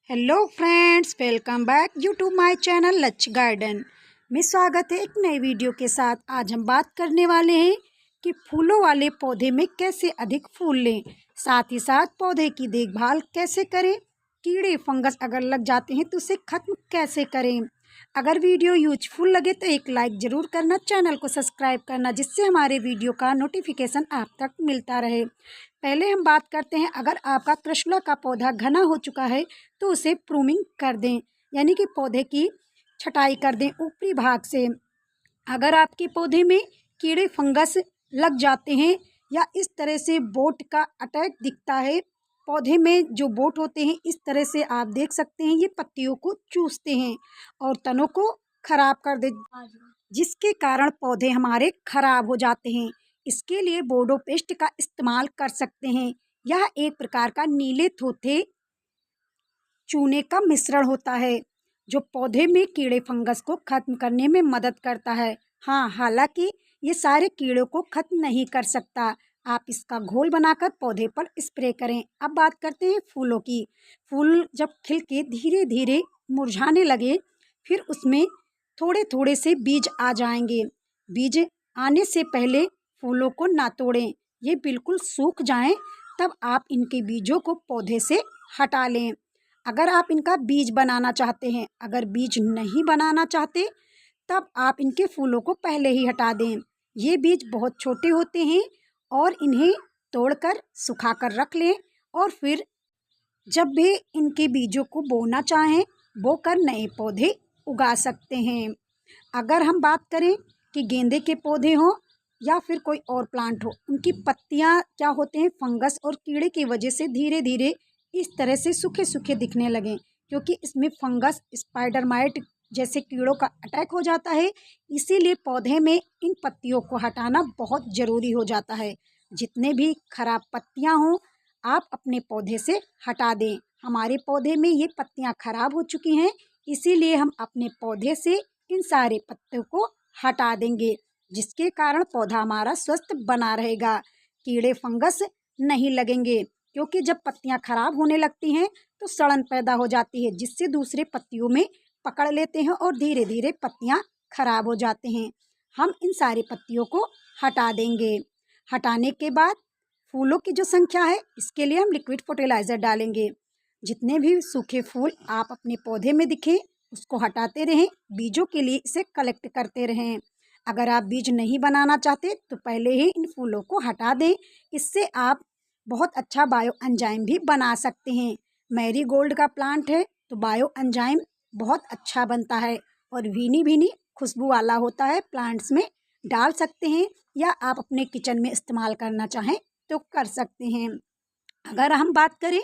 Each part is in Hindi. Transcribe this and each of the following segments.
Hello friends, welcome back you to my channel लच गार्डन में स्वागत है एक नए वीडियो के साथ। आज हम बात करने वाले हैं कि फूलों वाले पौधे में कैसे अधिक फूल लें, साथ ही साथ पौधे की देखभाल कैसे करें, कीड़े फंगस अगर लग जाते हैं तो उसे ख़त्म कैसे करें। अगर वीडियो यूजफुल लगे तो एक लाइक ज़रूर करना, चैनल को सब्सक्राइब करना, जिससे हमारे वीडियो का नोटिफिकेशन आप तक मिलता रहे। पहले हम बात करते हैं, अगर आपका त्रिशूला का पौधा घना हो चुका है तो उसे प्रूनिंग कर दें, यानी कि पौधे की छटाई कर दें ऊपरी भाग से। अगर आपके पौधे में कीड़े फंगस लग जाते हैं या इस तरह से बोट का अटैक दिखता है, पौधे में जो बोट होते हैं इस तरह से आप देख सकते हैं, ये पत्तियों को चूसते हैं और तनों को खराब कर दे, जिसके कारण पौधे हमारे खराब हो जाते हैं। इसके लिए बोर्डो पेस्ट का इस्तेमाल कर सकते हैं। यह एक प्रकार का नीले थोथे चूने का मिश्रण होता है जो पौधे में कीड़े फंगस को खत्म करने में मदद करता है। हाँ, हालांकि ये सारे कीड़ों को खत्म नहीं कर सकता। आप इसका घोल बनाकर पौधे पर स्प्रे करें। अब बात करते हैं फूलों की। फूल जब खिल के धीरे धीरे मुरझाने लगे, फिर उसमें थोड़े थोड़े से बीज आ जाएंगे। बीज आने से पहले फूलों को ना तोड़ें। ये बिल्कुल सूख जाएं, तब आप इनके बीजों को पौधे से हटा लें। अगर आप इनका बीज बनाना चाहते हैं, अगर बीज नहीं बनाना चाहते तब आप इनके फूलों को पहले ही हटा दें। ये बीज बहुत छोटे होते हैं और इन्हें तोड़कर सुखा कर रख लें और फिर जब भी इनके बीजों को बोना चाहें, बोकर नए पौधे उगा सकते हैं। अगर हम बात करें कि गेंदे के पौधे हों या फिर कोई और प्लांट हो, उनकी पत्तियां क्या होते हैं, फंगस और कीड़े की वजह से धीरे धीरे इस तरह से सूखे सूखे दिखने लगें, क्योंकि इसमें फंगस, स्पाइडर माइट जैसे कीड़ों का अटैक हो जाता है। इसीलिए पौधे में इन पत्तियों को हटाना बहुत ज़रूरी हो जाता है। जितने भी खराब पत्तियां हों, आप अपने पौधे से हटा दें। हमारे पौधे में ये पत्तियां खराब हो चुकी हैं, इसीलिए हम अपने पौधे से इन सारे पत्तों को हटा देंगे, जिसके कारण पौधा हमारा स्वस्थ बना रहेगा, कीड़े फंगस नहीं लगेंगे। क्योंकि जब पत्तियां खराब होने लगती हैं तो सड़न पैदा हो जाती है, जिससे दूसरे पत्तियों में पकड़ लेते हैं और धीरे धीरे पत्तियां खराब हो जाते हैं। हम इन सारी पत्तियों को हटा देंगे। हटाने के बाद फूलों की जो संख्या है, इसके लिए हम लिक्विड फर्टिलाइज़र डालेंगे। जितने भी सूखे फूल आप अपने पौधे में दिखें उसको हटाते रहें, बीजों के लिए इसे कलेक्ट करते रहें। अगर आप बीज नहीं बनाना चाहते तो पहले ही इन फूलों को हटा दें। इससे आप बहुत अच्छा बायो एंजाइम भी बना सकते हैं। मैरीगोल्ड का प्लांट है तो बायो एंजाइम बहुत अच्छा बनता है और भीनी भीनी खुशबू वाला होता है, प्लांट्स में डाल सकते हैं या आप अपने किचन में इस्तेमाल करना चाहें तो कर सकते हैं। अगर हम बात करें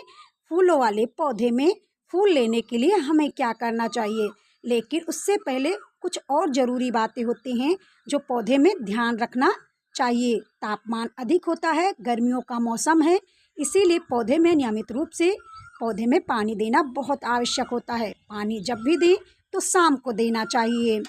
फूलों वाले पौधे में फूल लेने के लिए हमें क्या करना चाहिए, लेकिन उससे पहले कुछ और ज़रूरी बातें होती हैं जो पौधे में ध्यान रखना चाहिए। तापमान अधिक होता है, गर्मियों का मौसम है, इसीलिए पौधे में नियमित रूप से पौधे में पानी देना बहुत आवश्यक होता है। पानी जब भी दें तो शाम को देना चाहिए।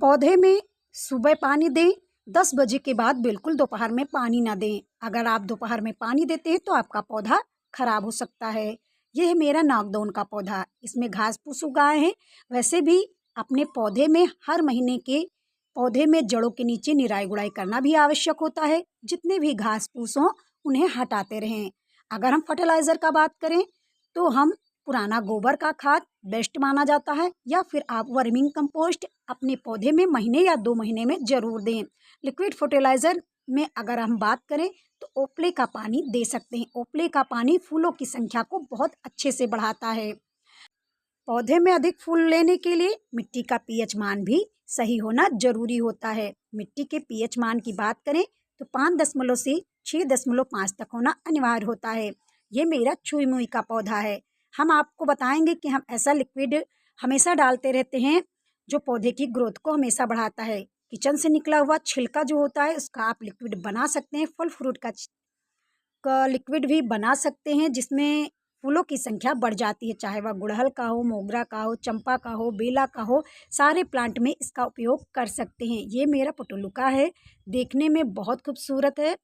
पौधे में सुबह पानी दें, 10 बजे के बाद बिल्कुल दोपहर में पानी ना दें। अगर आप दोपहर में पानी देते हैं तो आपका पौधा खराब हो सकता है। यह है मेरा नागदौन का पौधा, इसमें घास फूस उगाए हैं। वैसे भी अपने पौधे में हर महीने के पौधे में जड़ों के नीचे निराई गुड़ाई करना भी आवश्यक होता है। जितने भी घास फूस हों उन्हें हटाते रहें। अगर हम फर्टिलाइज़र का बात करें तो हम पुराना गोबर का खाद बेस्ट माना जाता है, या फिर आप वर्मिंग कंपोस्ट अपने पौधे में महीने या 2 महीने में ज़रूर दें। लिक्विड फर्टिलाइज़र में अगर हम बात करें तो ओपले का पानी दे सकते हैं। ओपले का पानी फूलों की संख्या को बहुत अच्छे से बढ़ाता है। पौधे में अधिक फूल लेने के लिए मिट्टी का पीएच मान भी सही होना जरूरी होता है। मिट्टी के पीएच मान की बात करें तो 5 से 6.5 तक होना अनिवार्य होता है। ये मेरा छुई मुई का पौधा है। हम आपको बताएंगे कि हम ऐसा लिक्विड हमेशा डालते रहते हैं जो पौधे की ग्रोथ को हमेशा बढ़ाता है। किचन से निकला हुआ छिलका जो होता है उसका आप लिक्विड बना सकते हैं। फल फ्रूट का लिक्विड भी बना सकते हैं, जिसमें फूलों की संख्या बढ़ जाती है, चाहे वह गुड़हल का हो, मोगरा का हो, चंपा का हो, बेला का हो, सारे प्लांट में इसका उपयोग कर सकते हैं। ये मेरा पुटुलुका है, देखने में बहुत खूबसूरत है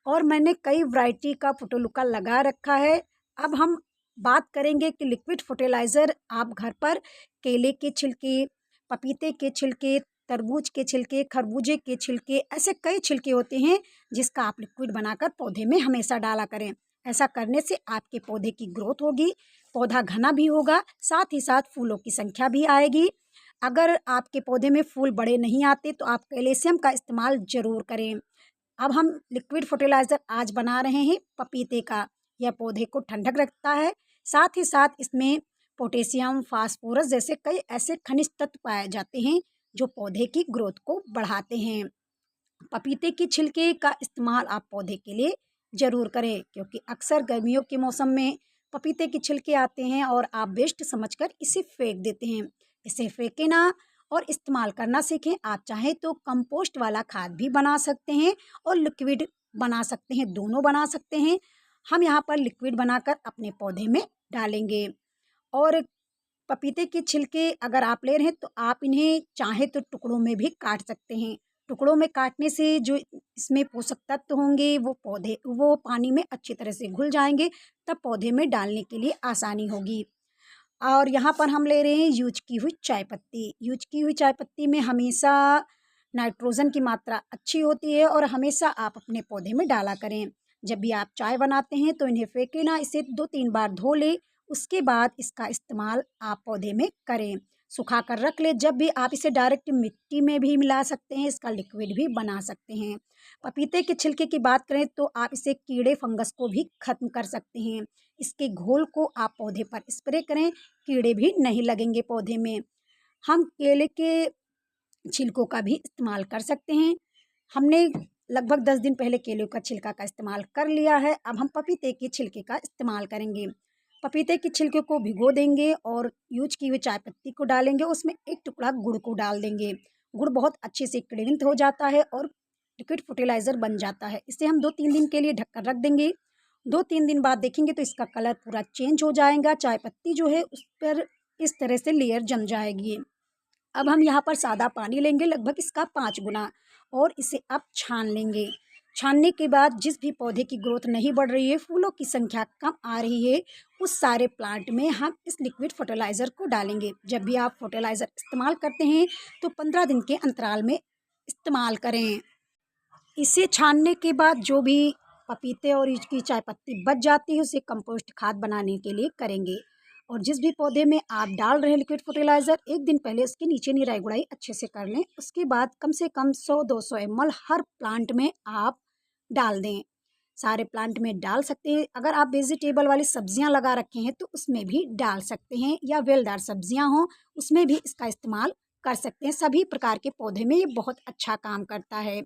और मैंने कई वैरायटी का पुटुलुका लगा रखा है। अब हम बात करेंगे कि लिक्विड फर्टिलाइज़र आप घर पर केले के छिलके, पपीते के छिलके, तरबूज के छिलके, खरबूजे के छिलके, ऐसे कई छिलके होते हैं जिसका आप लिक्विड बनाकर पौधे में हमेशा डाला करें। ऐसा करने से आपके पौधे की ग्रोथ होगी, पौधा घना भी होगा, साथ ही साथ फूलों की संख्या भी आएगी। अगर आपके पौधे में फूल बड़े नहीं आते तो आप कैल्शियम का इस्तेमाल ज़रूर करें। अब हम लिक्विड फर्टिलाइज़र आज बना रहे हैं पपीते का। यह पौधे को ठंडक रखता है, साथ ही साथ इसमें पोटेशियम, फास्फोरस जैसे कई ऐसे खनिज तत्व पाए जाते हैं जो पौधे की ग्रोथ को बढ़ाते हैं। पपीते की छिलके का इस्तेमाल आप पौधे के लिए ज़रूर करें, क्योंकि अक्सर गर्मियों के मौसम में पपीते के छिलके आते हैं और आप वेस्ट समझकर इसे फेंक देते हैं। इसे फेंकें ना और इस्तेमाल करना सीखें। आप चाहें तो कंपोस्ट वाला खाद भी बना सकते हैं और लिक्विड बना सकते हैं, दोनों बना सकते हैं। हम यहाँ पर लिक्विड बनाकर अपने पौधे में डालेंगे। और पपीते के छिलके अगर आप ले रहे हैं तो आप इन्हें चाहे तो टुकड़ों में भी काट सकते हैं। टुकड़ों में काटने से जो इसमें पोषक तत्व होंगे वो पानी में अच्छी तरह से घुल जाएंगे, तब पौधे में डालने के लिए आसानी होगी। और यहाँ पर हम ले रहे हैं यूज की हुई चाय पत्ती। यूज की हुई चाय पत्ती में हमेशा नाइट्रोजन की मात्रा अच्छी होती है और हमेशा आप अपने पौधे में डाला करें। जब भी आप चाय बनाते हैं तो इन्हें फेंके ना, इसे 2-3 बार धो लें, उसके बाद इसका इस्तेमाल आप पौधे में करें। सुखा कर रख लें। जब भी आप इसे डायरेक्ट मिट्टी में भी मिला सकते हैं, इसका लिक्विड भी बना सकते हैं। पपीते के छिलके की बात करें तो आप इसे कीड़े फंगस को भी खत्म कर सकते हैं। इसके घोल को आप पौधे पर स्प्रे करें, कीड़े भी नहीं लगेंगे पौधे में। हम केले के छिलकों का भी इस्तेमाल कर सकते हैं। हमने लगभग 10 दिन पहले केले का छिलका का इस्तेमाल कर लिया है। अब हम पपीते के छिलके का इस्तेमाल करेंगे। पपीते के छिलके को भिगो देंगे और यूज की हुई चाय पत्ती को डालेंगे, उसमें एक टुकड़ा गुड़ को डाल देंगे। गुड़ बहुत अच्छे से क्रिलिंत हो जाता है और लिक्विड फर्टिलाइज़र बन जाता है। इसे हम 2-3 दिन के लिए ढककर रख देंगे। 2-3 दिन बाद देखेंगे तो इसका कलर पूरा चेंज हो जाएगा। चाय पत्ती जो है उस पर इस तरह से लेयर जम जाएगी। अब हम यहाँ पर सादा पानी लेंगे लगभग इसका 5 गुना और इसे अब छान लेंगे। छानने के बाद जिस भी पौधे की ग्रोथ नहीं बढ़ रही है, फूलों की संख्या कम आ रही है, उस सारे प्लांट में हम इस लिक्विड फर्टिलाइज़र को डालेंगे। जब भी आप फर्टिलाइज़र इस्तेमाल करते हैं तो 15 दिन के अंतराल में इस्तेमाल करें। इसे छानने के बाद जो भी पपीते और इसकी चाय पत्ती बच जाती है उसे कंपोस्ट खाद बनाने के लिए करेंगे। और जिस भी पौधे में आप डाल रहे हैं लिक्विड फर्टिलाइज़र, एक दिन पहले उसके नीचे निराई गुड़ाई अच्छे से कर लें। उसके बाद कम से कम 100-200 ml हर प्लांट में आप डाल दें। सारे प्लांट में डाल सकते हैं। अगर आप वेजिटेबल वाली सब्जियां लगा रखे हैं तो उसमें भी डाल सकते हैं, या बेलदार सब्जियां हों उसमें भी इसका इस्तेमाल कर सकते हैं। सभी प्रकार के पौधे में ये बहुत अच्छा काम करता है।